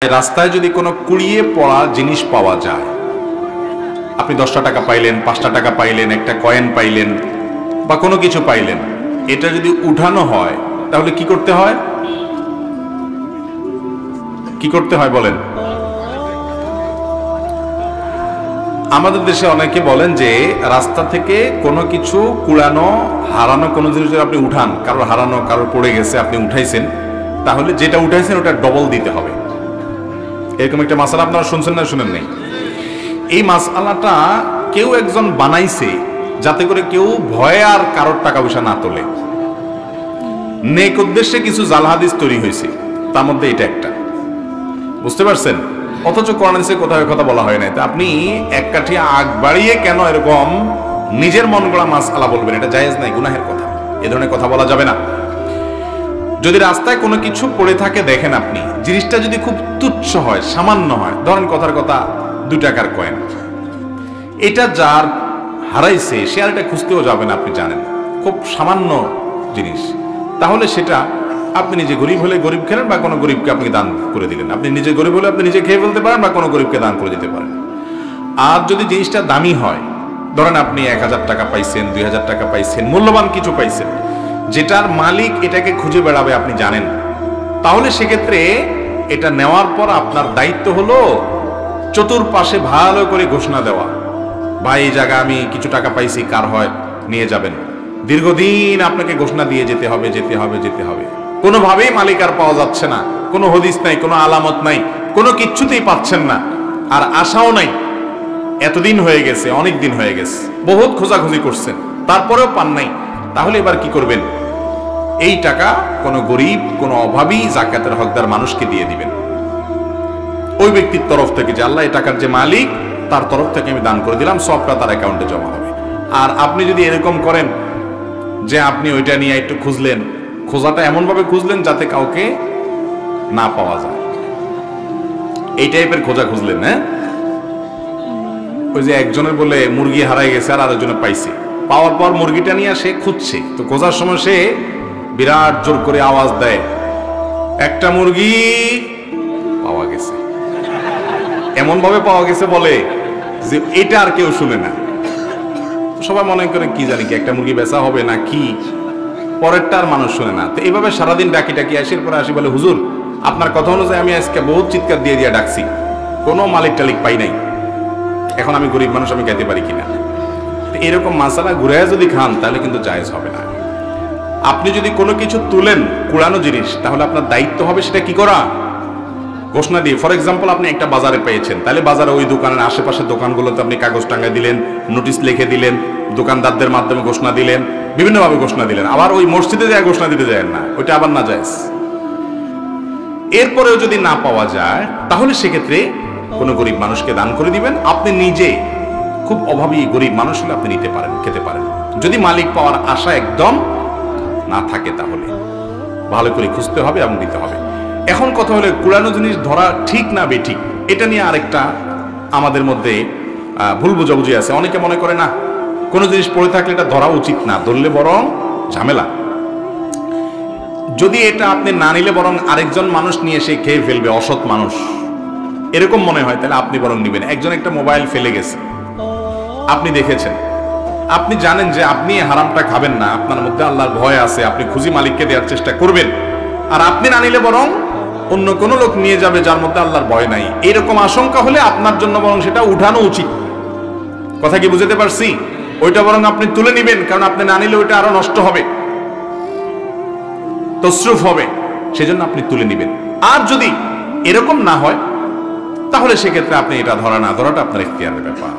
রাস্তায় যদি কোনো কুড়িয়ে পড়া জিনিস পাওয়া যায়, আপনি 10টা টাকা পাইলেন, 5টা টাকা পাইলেন, একটা কয়েন পাইলেন বা কোনো কিছু পাইলেন, এটা যদি উঠানো হয় তাহলে কি করতে হয়? কি করতে হয় বলেন? আমাদের দেশে অনেকে বলেন যে রাস্তা থেকে কোনো কিছু কুড়ানো, হারানো কোনো জিনিস যদি আপনি উঠান, কারোর হারানো, কারোর পড়ে গেছে, আপনি উঠাইছেন, তাহলে যেটা উঠাইছেন ওটা ডবল দিতে হবে। এরকম একটা মাসালা আপনারা শুনছেন না শুনেন নাই? এই মাসালাটা কেউ একজন বানাইছে যাতে করে কেউ ভয়ে আর কারোর টাকা পয়সা না তোলে। নেক উদ্দেশ্যে কিছু জাল হাদিস তৈরি হয়েছে, তার মধ্যে এটা একটা, বুঝতে পারছেন? অথচ কোরআন হাদিসে কোথাও কথা বলা হয় নাই। তা আপনি এক কাঠি আগ বাড়িয়ে কেন এরকম নিজের মন গড়া মাসআলা বলবেন? এটা জায়েজ নাই, গুনাহের কথা। এ ধরনের কথা বলা যাবে না। যদি রাস্তায় কোনো কিছু পড়ে থাকে দেখেন, আপনি জিনিসটা যদি খুব তুচ্ছ হয়, সামান্য হয়, ধরেন কথার কথা 2 টাকার কয়েন, এটা যার হারাইছে সে আর এটা খুঁজতেও যাবে না, আপনি জানেন খুব সামান্য জিনিস, তাহলে সেটা আপনি নিজে গরিব হলে গরিব খেলেন বা কোনো গরিবকে আপনি দান করে দিলেন। আপনি নিজে গরিব হলে আপনি নিজে খেয়ে ফেলতে পারেন বা কোনো গরিবকে দান করে দিতে পারেন। আর যদি জিনিসটা দামি হয়, ধরেন আপনি 1000 টাকা পাইছেন, 2000 টাকা পাইছেন, মূল্যবান কিছু পাইছেন, যেটার মালিক এটাকে খুঁজে বেড়াবে আপনি জানেন, তাহলে সেক্ষেত্রে এটা নেওয়ার পর আপনার দায়িত্ব হলো চতুর্পাশে ভালো করে ঘোষণা দেওয়া, ভাই এই জায়গা আমি কিছু টাকা পাইছি, কার হয় নিয়ে যাবেন। দীর্ঘদিন আপনাকে ঘোষণা দিয়ে যেতে হবে, যেতে হবে, যেতে হবে। কোনোভাবেই মালিক আর পাওয়া যাচ্ছে না, কোনো হদিস নাই, কোনো আলামত নাই, কোনো কিচ্ছুতেই পাচ্ছেন না, আর আশাও নাই। এতদিন হয়ে গেছে, অনেক দিন হয়ে গেছে, বহুত খোঁজাখুঁজি করছেন, তারপরেও পান নাই। তাহলে এবার কি করবেন? এই টাকা কোনো গরিব, কোনো অভাবী, যাকাতের হকদার মানুষকে দিয়ে দিবেন। ওই ব্যক্তির তরফ থেকে, যে আল্লাহ এই টাকার যে মালিক, তার তরফ থেকে আমি দান করে দিলাম, সবটা তার অ্যাকাউন্টে জমা হবে। আর আপনি যদি এরকম করেন যে আপনি ওইটা নিয়ে একটু খুঁজলেন, খোঁজাটা এমনভাবে খুঁজলেন যাতে কাউকে না পাওয়া যায়, এই টাইপের খোঁজা খুঁজলেন, হ্যাঁ? ওই যে একজনের বলে মুরগি হারাই গেছে আর আরেকজনে পাইছে, পাওয়ার পর মুরগিটা নিয়ে সে খুঁজছে, তো খোঁজার সময় সে বিরাট জোর করে আওয়াজ দেয়, একটা মুরগি পাওয়া গেছে। এমন ভাবে পাওয়া গেছে বলে যে এটা আর কেউ শুনে না। সবাই মনে করে কি জানি কি একটা মুরগি বেচা হবে না কি, পরেরটা আর মানুষ শুনে না। তো এইভাবে সারাদিন ডাকি ডাকি আসির পরে আসি বলে, হুজুর আপনার কথা অনুযায়ী আমি আজকে বহুত চিৎকার দিয়ে দিয়ে ডাকছি, কোনো মালিক টালিক পাই নাই, এখন আমি গরিব মানুষ, আমি খাইতে পারি কিনা। এরকম মাসালা ঘুরে যদি খান তাহলে কিন্তু জায়েজ হবে না। আপনি যদি কোনো কিছু তুলেন, কুড়ানো জিনিস, তাহলে আপনার দায়িত্ব হবে সেটা কি করা, ঘোষণা দিয়ে। ফর এক্সাম্পল আপনি একটা বাজারে পেয়েছেন, তাহলে বাজারে ওই দোকানের আশেপাশের দোকানগুলোতে আপনি কাগজ টাঙ্গাই দিলেন, নোটিশ লিখে দিলেন, দোকানদারদের মাধ্যমে ঘোষণা দিলেন, বিভিন্নভাবে ঘোষণা দিলেন। আবার ওই মসজিদে যায় ঘোষণা দিতে যায় না, ওইটা আবার না জায়েজ। এরপরেও যদি না পাওয়া যায় তাহলে সেক্ষেত্রে কোনো গরিব মানুষকে দান করে দিবেন। আপনি নিজে খুব অভাবী গরিব মানুষ হলে আপনি নিতে পারেন, খেতে পারেন। যদি মালিক পাওয়ার আশা একদম না থাকে তাহলে ভালো করে খুঁজতে হবে এবং দিতে হবে। এখন কথা হলে কুড়ানো জিনিস ধরা ঠিক না বেঠিক, এটা নিয়ে আরেকটা আমাদের মধ্যে ভুল বোঝাবুঝি আছে। অনেকে মনে করে না, কোনো জিনিস পড়ে থাকলে এটা ধরা উচিত না, ধরলে বরং ঝামেলা। যদি এটা আপনি না নিলে বরং আরেকজন মানুষ নিয়ে এসে খেয়ে ফেলবে, অসৎ মানুষ, এরকম মনে হয়, তাহলে আপনি বরং নিবেন। একজন একটা মোবাইল ফেলে গেছে, আপনি দেখেছেন, আপনি জানেন যে আপনি হারামটা খাবেন না, আপনার মধ্যে আল্লাহর ভয় আছে, আপনি খুঁজি মালিককে দেওয়ার চেষ্টা করবেন, আর আপনি না নিলে বরং অন্য কোনো লোক নিয়ে যাবে যার মধ্যে আল্লাহর ভয় নাই, এরকম আশঙ্কা হলে আপনার জন্য বরং সেটা উঠানো উচিত। কথা কি বুঝতে পারছি? ওইটা বরং আপনি তুলে নিবেন, কারণ আপনি না নিলে ওইটা আরো নষ্ট হবে, তসরুফ হবে, সেজন্য আপনি তুলে নিবেন। আর যদি এরকম না হয় তাহলে সেক্ষেত্রে আপনি এটা ধরা না ধরাটা আপনার ইখতিয়ারের ব্যাপার।